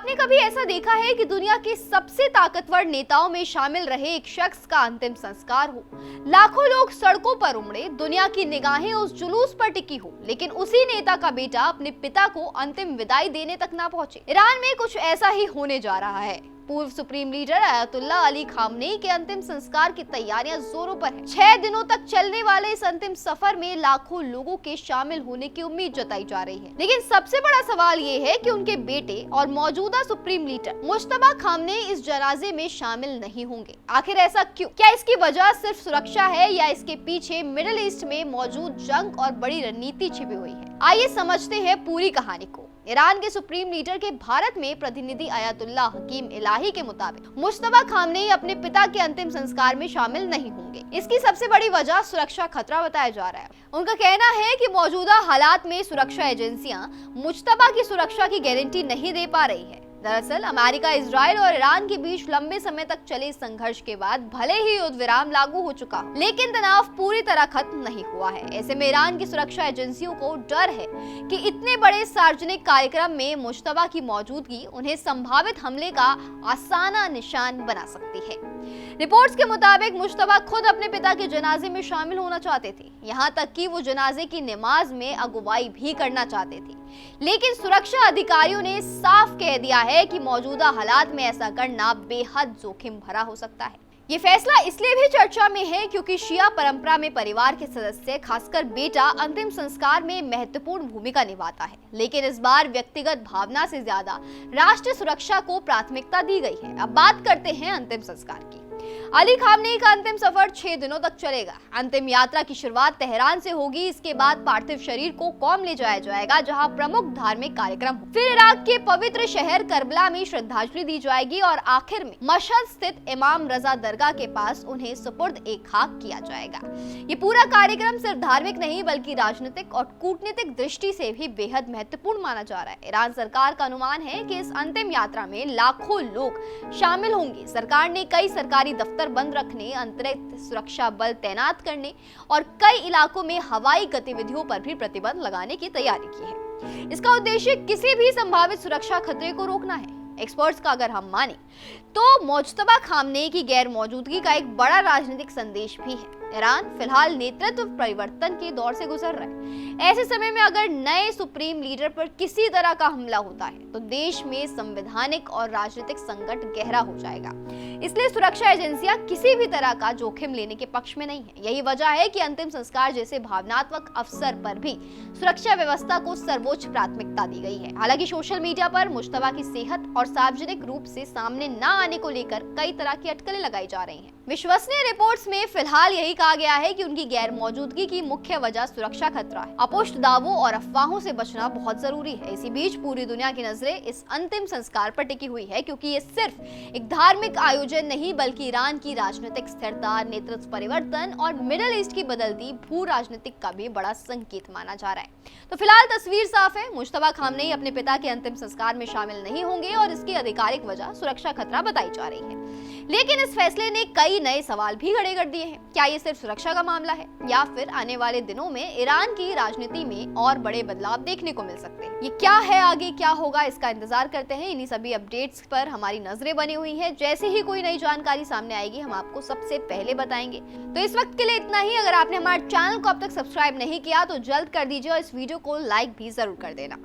आपने कभी ऐसा देखा है कि दुनिया के सबसे ताकतवर नेताओं में शामिल रहे एक शख्स का अंतिम संस्कार हो? लाखों लोग सड़कों पर उमड़े, दुनिया की निगाहें उस जुलूस पर टिकी हो, लेकिन उसी नेता का बेटा अपने पिता को अंतिम विदाई देने तक ना पहुंचे। ईरान में कुछ ऐसा ही होने जा रहा है। पूर्व supreme leader Ayatollah Ali Khamenei के अंतिम संस्कार की तैयारियां जोरों पर है। 6 दिनों तक चलने वाले इस अंतिम सफर में लाखों लोगों के शामिल होने की उम्मीद जताई जा रही है, लेकिन सबसे बड़ा सवाल ये है कि उनके बेटे और मौजूदा सुप्रीम लीडर मुश्तबा खामनेई इस जनाजे में शामिल नहीं होंगे। आखिर ऐसा क्यों? क्या इसकी वजह सिर्फ सुरक्षा है या इसके पीछे मिडिल ईस्ट में मौजूद जंग और बड़ी रणनीति छिपी हुई है? आइए समझते हैं पूरी कहानी को। ईरान के सुप्रीम लीडर के भारत में प्रतिनिधि अयातुल्ला हकीम इलाही के मुताबिक मुश्तबा खामनेई अपने पिता के अंतिम संस्कार में शामिल नहीं होंगे। इसकी सबसे बड़ी वजह सुरक्षा खतरा बताया जा रहा है। उनका कहना है कि मौजूदा हालात में सुरक्षा एजेंसियां मुश्तबा की सुरक्षा की गारंटी नहीं दे पा रही है। दरअसल अमेरिका, इजराइल और ईरान के बीच लंबे समय तक चले संघर्ष के बाद भले ही युद्ध विराम लागू हो चुका, लेकिन तनाव पूरी तरह खत्म नहीं हुआ है। ऐसे में ईरान की सुरक्षा एजेंसियों को डर है कि इतने बड़े सार्वजनिक कार्यक्रम में मुश्तबा की मौजूदगी उन्हें संभावित हमले का आसाना निशान बना सकती है। रिपोर्ट्स के मुताबिक मुश्तबा खुद अपने पिता के जनाजे में शामिल होना चाहते थे, यहाँ तक कि वो जनाजे की नमाज में अगुवाई भी करना चाहते थे, लेकिन सुरक्षा अधिकारियों ने साफ कह दिया है कि मौजूदा हालात में ऐसा करना बेहद जोखिम भरा हो सकता है। ये फैसला इसलिए भी चर्चा में है क्योंकि शिया परंपरा में परिवार के सदस्य, खासकर बेटा, अंतिम संस्कार में महत्वपूर्ण भूमिका निभाता है, लेकिन इस बार व्यक्तिगत भावना से ज्यादा राष्ट्रीय सुरक्षा को प्राथमिकता दी गई है। अब बात करते हैं अंतिम संस्कार की। अली खामनेई का अंतिम सफर 6 दिनों तक चलेगा। अंतिम यात्रा की शुरुआत तेहरान से होगी। इसके बाद पार्थिव शरीर को कौम ले जाया जाएगा, जहां प्रमुख धार्मिक कार्यक्रम हो। फिर इराक के पवित्र शहर करबला में श्रद्धांजलि दी जाएगी और आखिर में मशहद स्थित इमाम रजा दरगाह के पास उन्हें सुपुर्द ए खाक किया जाएगा। ये पूरा कार्यक्रम सिर्फ धार्मिक नहीं बल्कि राजनीतिक और कूटनीतिक दृष्टि से भी बेहद महत्वपूर्ण माना जा रहा है। ईरान सरकार का अनुमान है कि इस अंतिम यात्रा में लाखों लोग शामिल होंगे। सरकार ने कई सरकारी दफ्तर बंद रखने, अतिरिक्त सुरक्षा बल तैनात करने और कई इलाकों में हवाई गतिविधियों पर भी प्रतिबंध लगाने की तैयारी की है। इसका उद्देश्य किसी भी संभावित सुरक्षा खतरे को रोकना है। एक्सपर्ट्स का अगर हम माने तो मुश्तबा खामनेई की गैर मौजूदगी का एक बड़ा राजनीतिक संदेश भी है। ईरान फिलहाल नेतृत्व परिवर्तन के दौर से गुजर रहा है। ऐसे समय में अगर नए सुप्रीम लीडर पर किसी तरह का हमला होता है तो देश में संवैधानिक और राजनीतिक संकट गहरा हो जाएगा। इसलिए सुरक्षा एजेंसियां किसी भी तरह का जोखिम लेने के पक्ष में नहीं है। यही वजह है कि अंतिम संस्कार जैसे भावनात्मक अवसर पर भी सुरक्षा व्यवस्था को सर्वोच्च प्राथमिकता दी गई है। हालांकि सोशल मीडिया पर मुश्तबा की सेहत और सार्वजनिक रूप से सामने न आने को लेकर कई तरह की अटकलें लगाई जा रही हैं। विश्वसनीय रिपोर्ट्स में फिलहाल यही कहा गया है कि उनकी गैर मौजूदगी की मुख्य वजह सुरक्षा खतरा है। अपुष्ट दावों और अफवाहों से बचना बहुत जरूरी है। इसी बीच पूरी दुनिया की नजरें इस अंतिम संस्कार पर टिकी हुई है, क्योंकि ये सिर्फ एक धार्मिक आयोजन नहीं बल्कि ईरान की राजनीतिक स्थिरता, नेतृत्व परिवर्तन और मिडिल ईस्ट की बदलती भू राजनीतिक का भी बड़ा संकेत माना जा रहा है। तो फिलहाल तस्वीर साफ है, मुश्तबा खामनेई अपने पिता के अंतिम संस्कार में शामिल नहीं होंगे और इसकी आधिकारिक वजह सुरक्षा खतरा बताई जा रही है। लेकिन इस फैसले ने कई नए सवाल भी खड़े कर दिए हैं। क्या ये सिर्फ सुरक्षा का मामला है या फिर आने वाले दिनों में ईरान की राजनीति में और बड़े बदलाव देखने को मिल सकते हैं? ये क्या है, आगे क्या होगा, इसका इंतजार करते हैं। इन्हीं सभी अपडेट्स पर हमारी नजरें बनी हुई हैं। जैसे ही कोई नई जानकारी सामने आएगी हम आपको सबसे पहले बताएंगे। तो इस वक्त के लिए इतना ही। अगर आपने हमारे चैनल को अब तक सब्सक्राइब नहीं किया तो जल्द कर दीजिए और इस वीडियो को लाइक भी जरूर कर देना।